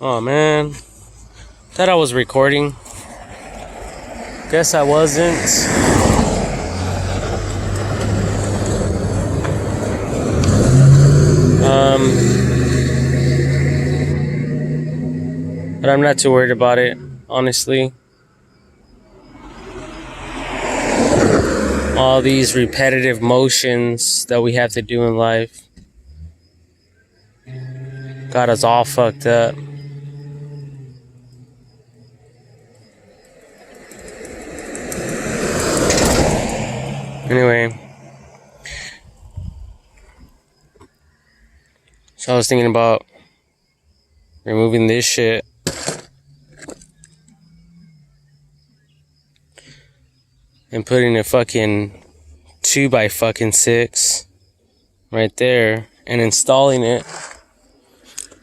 Oh man, thought I was recording. Guess I wasn't. But I'm not too worried about it, honestly. All these repetitive motions that we have to do in life got us all fucked up. Anyway, so I was thinking about removing this shit. And putting a fucking 2x6 right there and installing it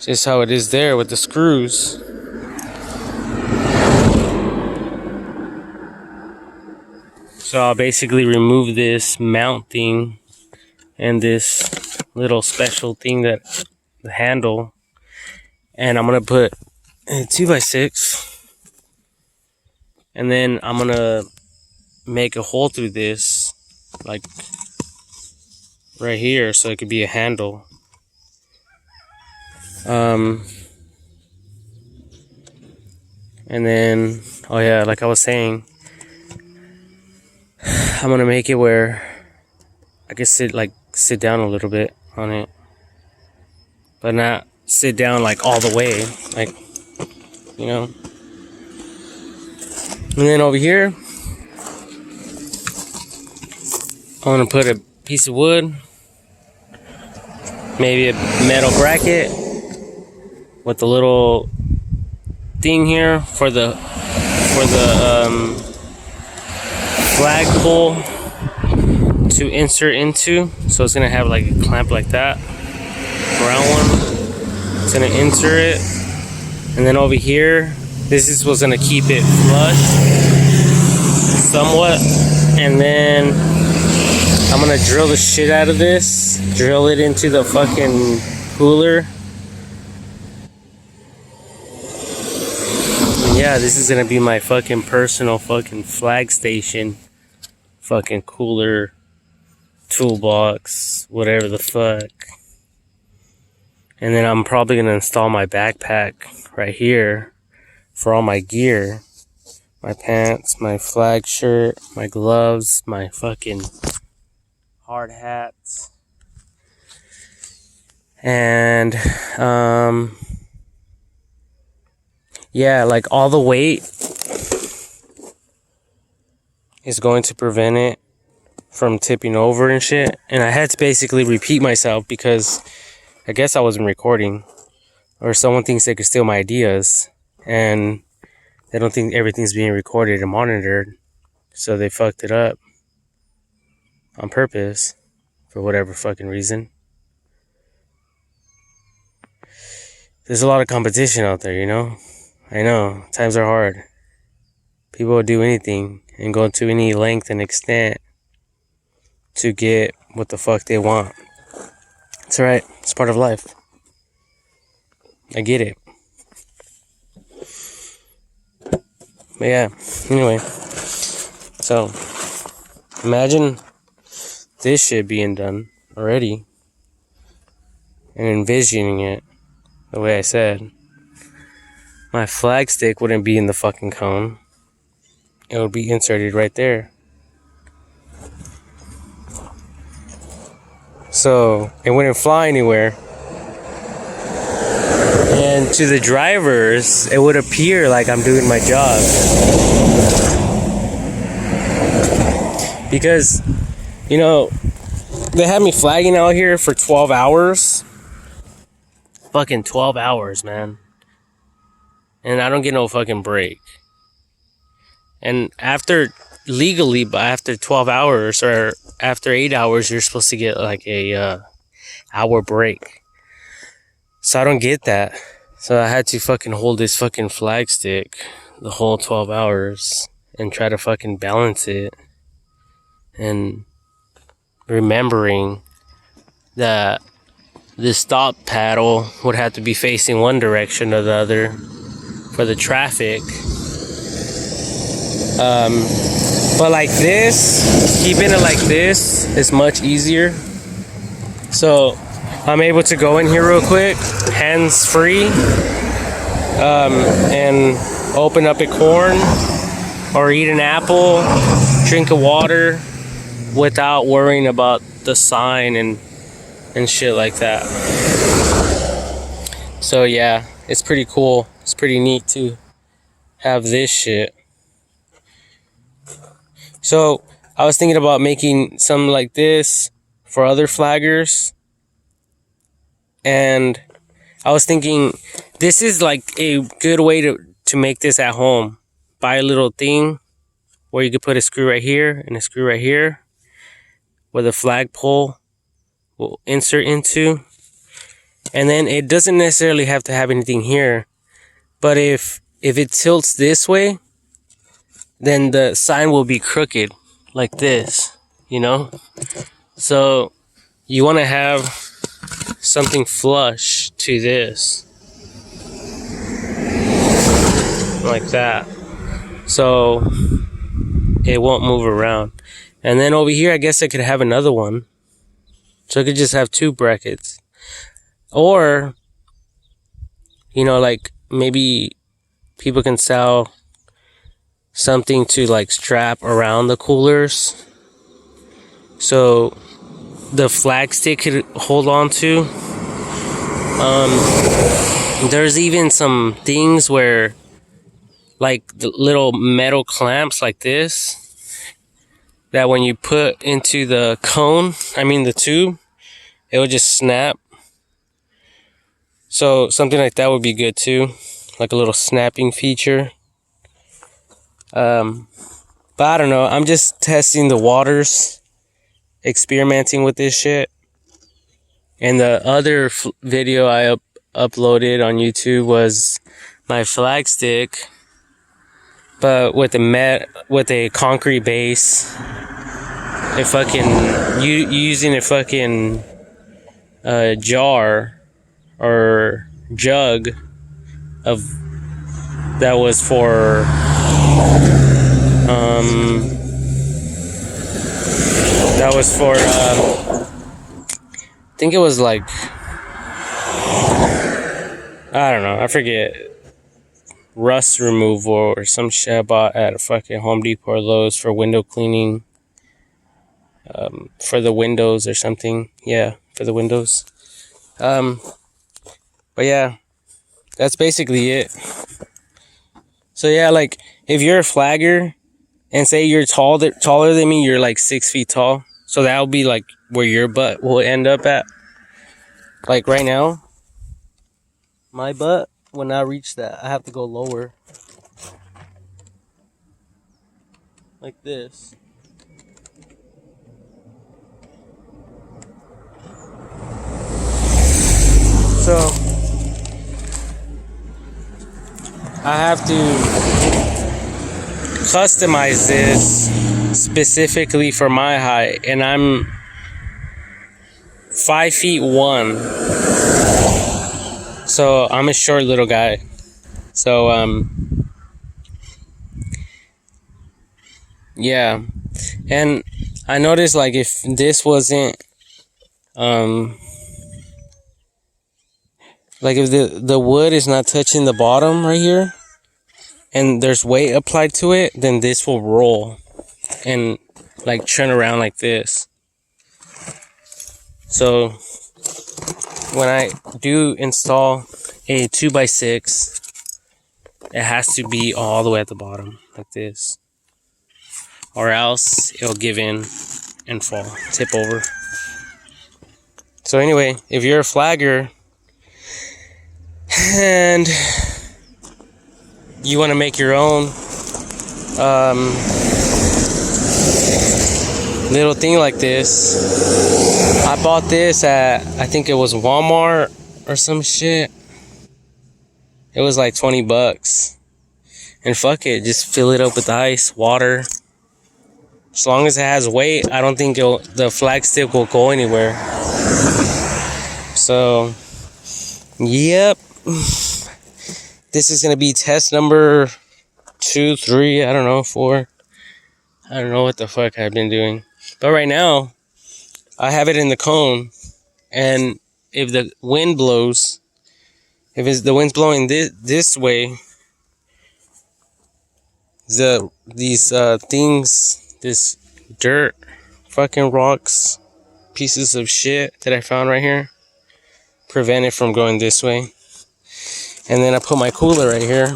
just how it is there with the screws. So I'll basically remove this mount thing and this little special thing, that the handle, and I'm gonna put a 2x6, and then I'm gonna make a hole through this, like right here, so it could be a handle. And then, oh yeah, like I was saying, I'm gonna make it where I can sit down a little bit on it, but not sit down like all the way, like, you know. And then over here, I'm gonna put a piece of wood, maybe a metal bracket with a little thing here for the flagpole to insert into. So it's gonna have like a clamp like that, round one. It's gonna insert it, and then over here, this is what's gonna keep it flush somewhat. And then I'm gonna drill the shit out of this, drill it into the fucking cooler. And yeah, this is gonna be my fucking personal fucking flag station, fucking cooler, toolbox, whatever the fuck. And then I'm probably gonna install my backpack right here for all my gear. My pants, my flag shirt, my gloves, my fucking hard hats. And yeah, like all the weight is going to prevent it from tipping over and shit. And I had to basically repeat myself because I guess I wasn't recording, or someone thinks they could steal my ideas, and they don't think everything's being recorded and monitored, so they fucked it up on purpose for whatever fucking reason. There's a lot of competition out there, you know? I know, times are hard. People will do anything and go to any length and extent to get what the fuck they want. It's alright, it's part of life. I get it. But yeah, anyway. So, imagine this shit being done already and envisioning it the way I said. My flag stick wouldn't be in the fucking cone. It would be inserted right there. So it wouldn't fly anywhere. And to the drivers, it would appear like I'm doing my job. Because, you know, they had me flagging out here for 12 hours. Fucking 12 hours, man. And I don't get no fucking break. And legally, but after 12 hours or after 8 hours, you're supposed to get like a hour break. So I don't get that. So I had to fucking hold this fucking flag stick the whole 12 hours and try to fucking balance it. And remembering that the stop paddle would have to be facing one direction or the other for the traffic. But like this, keeping it like this is much easier. So I'm able to go in here real quick, hands free, and open up a corn or eat an apple, drink a water without worrying about the sign and shit like that. So yeah, it's pretty cool. It's pretty neat to have this shit. So I was thinking about making something like this for other flaggers. And I was thinking this is like a good way to make this at home. Buy a little thing where you could put a screw right here and a screw right here where the flagpole will insert into. And then it doesn't necessarily have to have anything here. But if it tilts this way, then the sign will be crooked like this, you know? So you want to have something flush to this. Like that. So it won't move around. And then over here, I guess I could have another one. So I could just have two brackets. Or, you know, like maybe people can sell something to like strap around the coolers. So the flag stick could hold on to. There's even some things where like the little metal clamps like this that when you put into the cone, the tube, it will just snap. So something like that would be good too, like a little snapping feature. But I don't know, I'm just testing the waters, experimenting with this shit. And the other video I uploaded on YouTube was my flag stick, but with a concrete base. A fucking using a fucking jar or jug of that was for I think it was like, I don't know, I forget, rust removal or some shit I bought at a fucking Home Depot or Lowe's for window cleaning, for the windows or something. Yeah, for the windows. But yeah, that's basically it. So yeah, like if you're a flagger and say you're taller than me, you're like 6 feet tall. So that'll be like where your butt will end up at. Like right now, my butt, when I reach that, I have to go lower. Like this. So I have to customize this specifically for my height, and I'm 5'1". So I'm a short little guy. So yeah. And I noticed like if this wasn't like if the wood is not touching the bottom right here and there's weight applied to it, then this will roll and like turn around like this. So when I do install a 2x6, it has to be all the way at the bottom like this, or else it'll give in and fall, tip over. So anyway, if you're a flagger and you want to make your own little thing like this, I bought this at, I think it was Walmart or some shit. It was like $20. And fuck it, just fill it up with ice, water. As long as it has weight, I don't think the flag stick will go anywhere. So, yep. This is going to be test number 2, 3, I don't know, 4. I don't know what the fuck I've been doing. But right now, I have it in the cone. And if the wind blows, the wind's blowing this way, these things, this dirt, fucking rocks, pieces of shit that I found right here, prevent it from going this way. And then I put my cooler right here,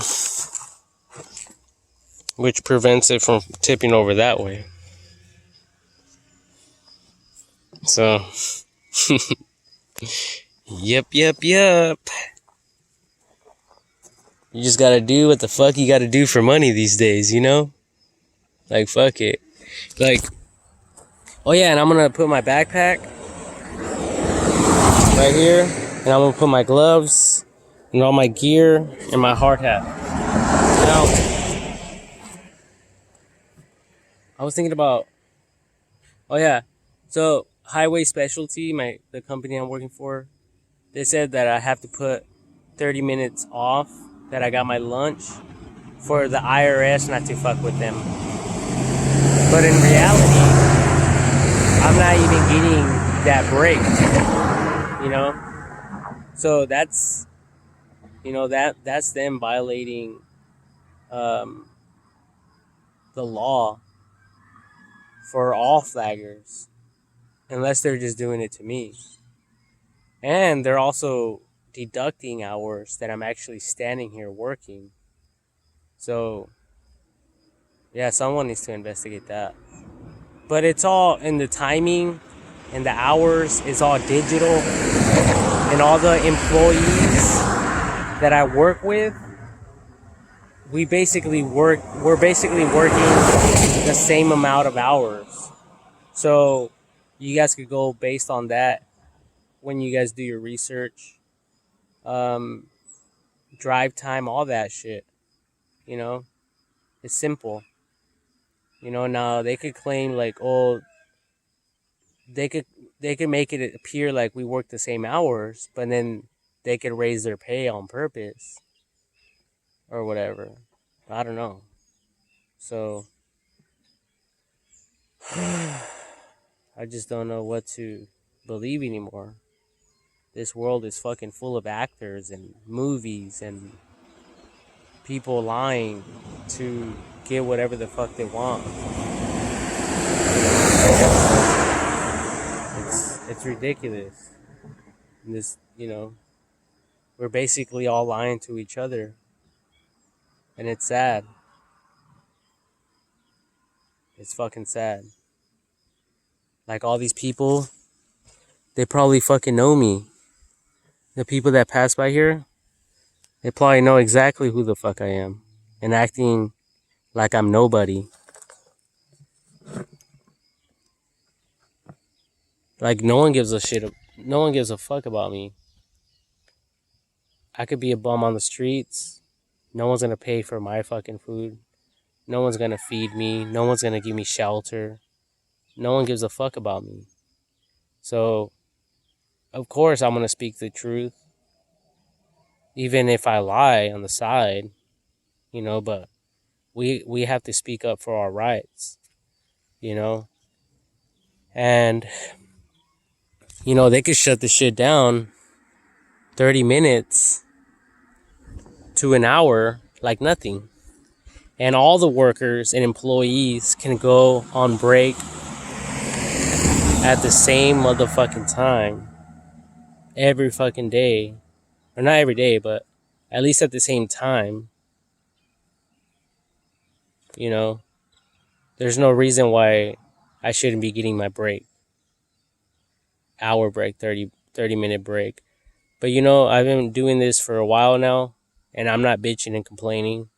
which prevents it from tipping over that way. So, yep. You just gotta do what the fuck you gotta do for money these days, you know? Like, fuck it. Like, oh yeah, and I'm gonna put my backpack right here, and I'm gonna put my gloves and all my gear and my hard hat. Now, I was thinking about, oh yeah, so Highway Specialty, the company I'm working for, they said that I have to put 30 minutes off, that I got my lunch, for the IRS not to fuck with them. But in reality, I'm not even getting that break, you know? So that's, you know, that's them violating the law for all flaggers, unless they're just doing it to me. And they're also deducting hours that I'm actually standing here working. So, yeah, someone needs to investigate that. But it's all in the timing, and the hours is all digital. And all the employees that I work with, we're basically working the same amount of hours. So you guys could go based on that when you guys do your research. Drive time, all that shit. You know? It's simple. You know, now they could claim like, oh, they could make it appear like we work the same hours, but then they could raise their pay on purpose or whatever. I don't know. So I just don't know what to believe anymore. This world is fucking full of actors and movies and people lying to get whatever the fuck they want. It's ridiculous. And this, you know, we're basically all lying to each other. And it's sad. It's fucking sad. Like, all these people, they probably fucking know me. The people that pass by here, they probably know exactly who the fuck I am. And acting like I'm nobody. Like, no one gives a shit. No one gives a fuck about me. I could be a bum on the streets. No one's gonna pay for my fucking food. No one's gonna feed me. No one's gonna give me shelter. No one gives a fuck about me. So, of course, I'm gonna speak the truth. Even if I lie on the side, you know, but we have to speak up for our rights, you know? And, you know, they could shut the shit down 30 minutes to an hour like nothing. And all the workers and employees can go on break at the same motherfucking time every fucking day. Or not every day, but at least at the same time. You know, there's no reason why I shouldn't be getting my break. Hour break, 30-minute break. But you know, I've been doing this for a while now, and I'm not bitching and complaining.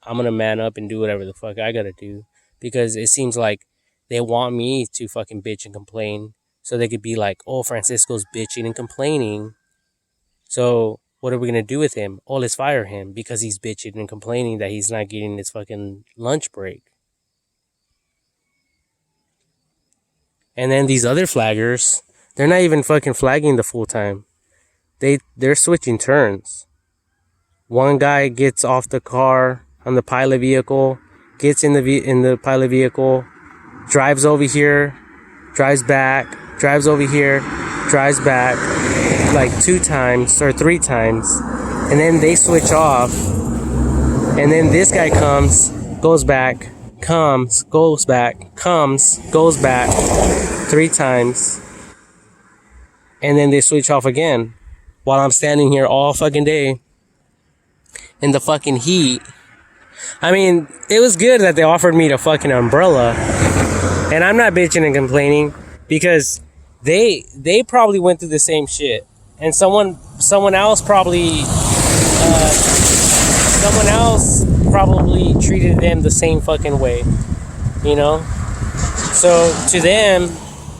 I'm gonna man up and do whatever the fuck I gotta do. Because it seems like they want me to fucking bitch and complain, so they could be like, oh, Francisco's bitching and complaining. So what are we gonna do with him? Oh, let's fire him because he's bitching and complaining that he's not getting his fucking lunch break. And then these other flaggers, they're not even fucking flagging the full time. they're switching turns. One guy gets off the car on the pilot vehicle, gets in the pilot vehicle, drives over here, drives back, drives over here, drives back, like 2 times or 3 times, and then they switch off, and then this guy comes, goes back, comes, goes back, comes, goes back 3 times, and then they switch off again while I'm standing here all fucking day in the fucking heat. I mean, it was good that they offered me the fucking umbrella, and I'm not bitching and complaining because they probably went through the same shit, and someone else probably treated them the same fucking way, you know. So to them,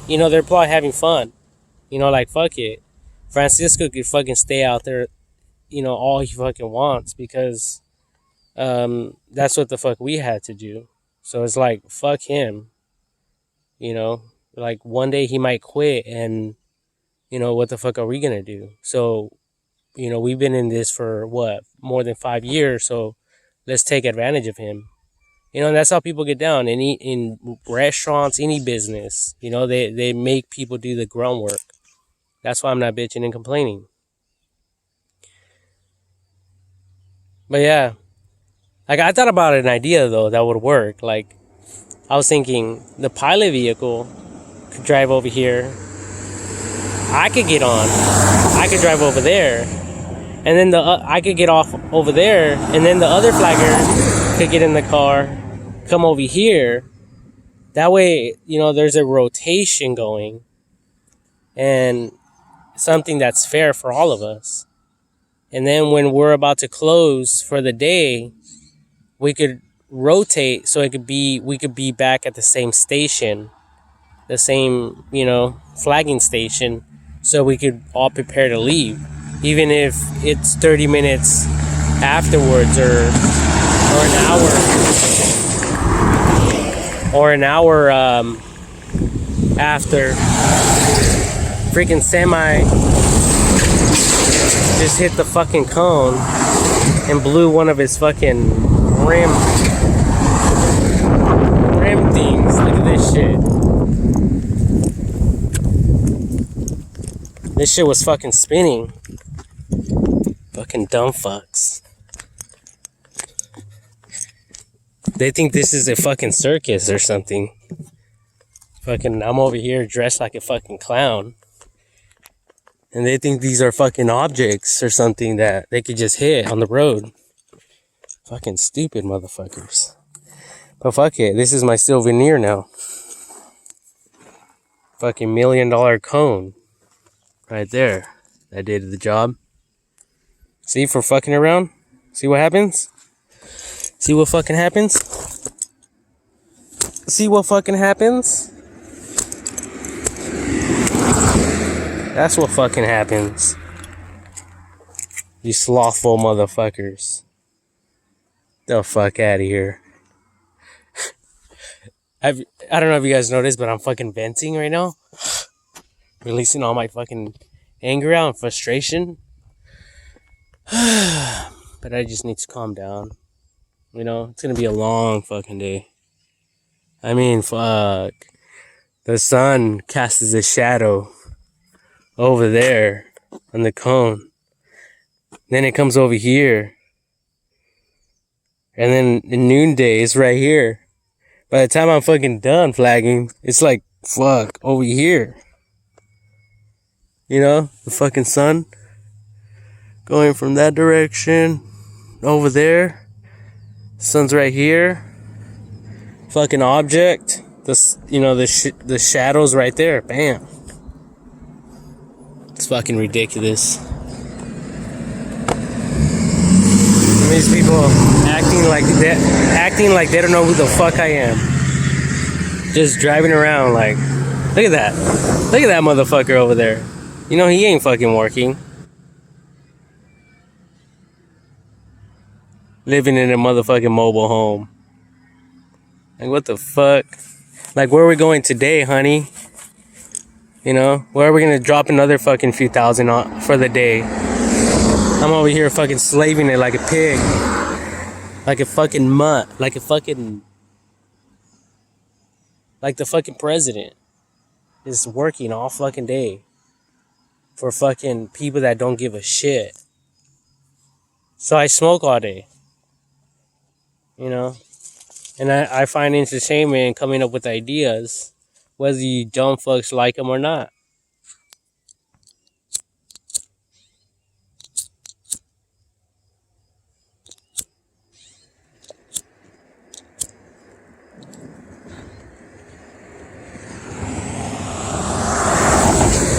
you know, they're probably having fun, you know, like fuck it, Francisco could fucking stay out there, you know, all he fucking wants because that's what the fuck we had to do. So it's like fuck him, you know, like one day he might quit, and you know, what the fuck are we gonna do? So, you know, we've been in this for what, more than 5 years, so let's take advantage of him. You know, and that's how people get down in restaurants, any business. You know, they make people do the grunt work. That's why I'm not bitching and complaining. But yeah, like I thought about an idea though that would work. Like I was thinking the pilot vehicle could drive over here. I could get on. I could drive over there, and then I could get off over there, and then the other flagger could get in the car, come over here. That way, you know, there's a rotation going, and something that's fair for all of us. And then when we're about to close for the day, we could rotate so we could be back at the same station, the same, you know, flagging station, so we could all prepare to leave, even if it's 30 minutes afterwards or an hour after. Freaking semi just hit the fucking cone and blew one of his fucking rim things. Look at this shit. This shit was fucking spinning. Fucking dumb fucks. They think this is a fucking circus or something. Fucking, I'm over here dressed like a fucking clown. And they think these are fucking objects or something that they could just hit on the road. Fucking stupid motherfuckers. But fuck it, this is my souvenir now. Fucking $1 million cone. Right there. That did the job. See, for fucking around? See what happens? See what fucking happens? See what fucking happens? That's what fucking happens. You slothful motherfuckers. The fuck out of here. I don't know if you guys noticed, but I'm fucking venting right now. Releasing all my fucking anger out and frustration. But I just need to calm down. You know, it's gonna be a long fucking day. I mean, fuck. The sun casts a shadow over there on the cone. Then it comes over here. And then the noonday is right here. By the time I'm fucking done flagging, it's like, fuck, over here. You know, the fucking sun going from that direction over there. Sun's right here. Fucking object. The shadows right there. Bam. It's fucking ridiculous. And these people acting like they don't know who the fuck I am. Just driving around like, look at that. Look at that motherfucker over there. You know he ain't fucking working. Living in a motherfucking mobile home. Like what the fuck? Like where are we going today, honey? You know, where are we gonna drop another fucking few thousand on for the day? I'm over here fucking slaving it like a pig, like a fucking mutt, like the fucking president is working all fucking day for fucking people that don't give a shit. So I smoke all day, you know, and I find entertainment in coming up with ideas, whether you dumb fucks like them or not.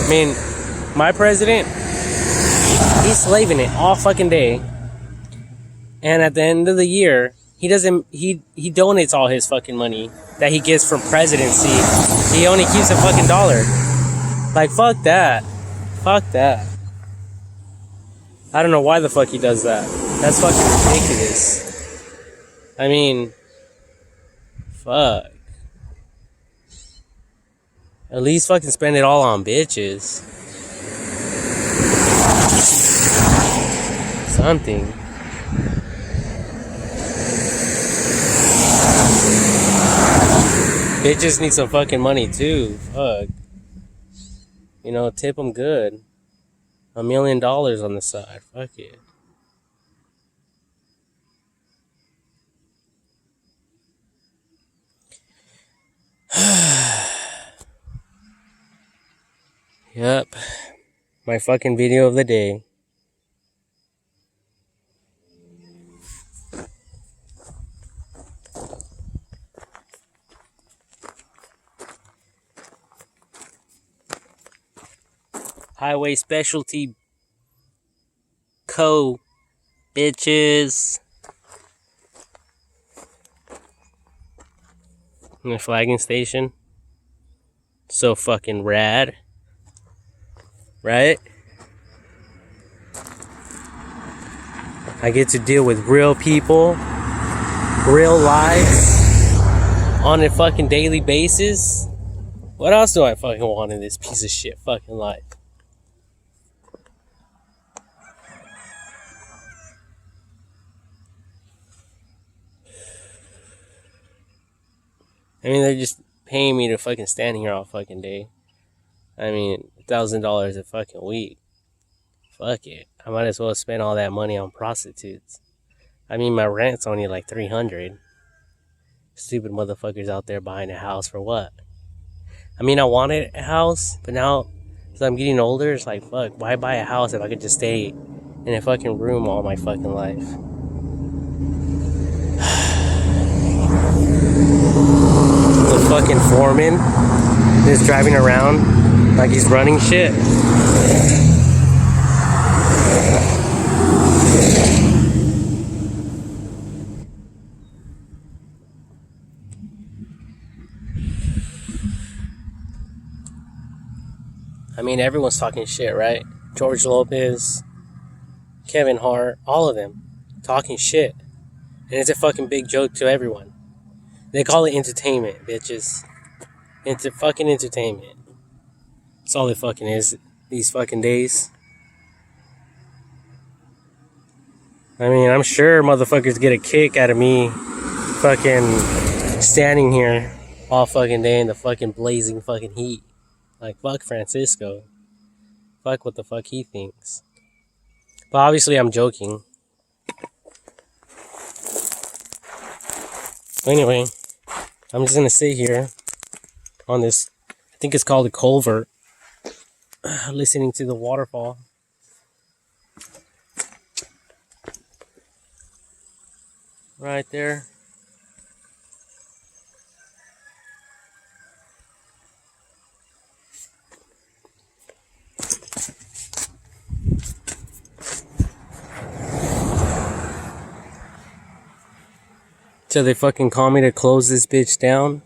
I mean, my president, he's slaving it all fucking day. And at the end of the year, he donates all his fucking money that he gets from presidency. He only keeps a fucking dollar. Like, fuck that. Fuck that. I don't know why the fuck he does that. That's fucking ridiculous. I mean, fuck. At least fucking spend it all on bitches. Something. Bitches need some fucking money too. Fuck. You know, tip them good. $1 million on the side. Fuck it. Yep. My fucking video of the day. Highway Specialty Co. Bitches. And the flagging station. So fucking rad. Right? I get to deal with real people. Real lives. On a fucking daily basis. What else do I fucking want in this piece of shit fucking life? I mean, they're just paying me to fucking stand here all fucking day. I mean, $1,000 a fucking week. Fuck it. I might as well spend all that money on prostitutes. I mean, my rent's only like $300. Stupid motherfuckers out there buying a house for what? I mean, I wanted a house, but now, as I'm getting older, it's like, fuck, why buy a house if I could just stay in a fucking room all my fucking life? The fucking foreman is driving around like he's running shit. I mean, everyone's talking shit, right? George Lopez, Kevin Hart, all of them talking shit. And it's a fucking big joke to everyone. They call it entertainment, bitches. It's fucking entertainment. That's all it fucking is these fucking days. I mean, I'm sure motherfuckers get a kick out of me fucking standing here all fucking day in the fucking blazing fucking heat. Like, fuck Francisco. Fuck what the fuck he thinks. But obviously I'm joking. Anyway, I'm just gonna sit here on this, I think it's called a culvert, listening to the waterfall. Right there. So they fucking call me to close this bitch down.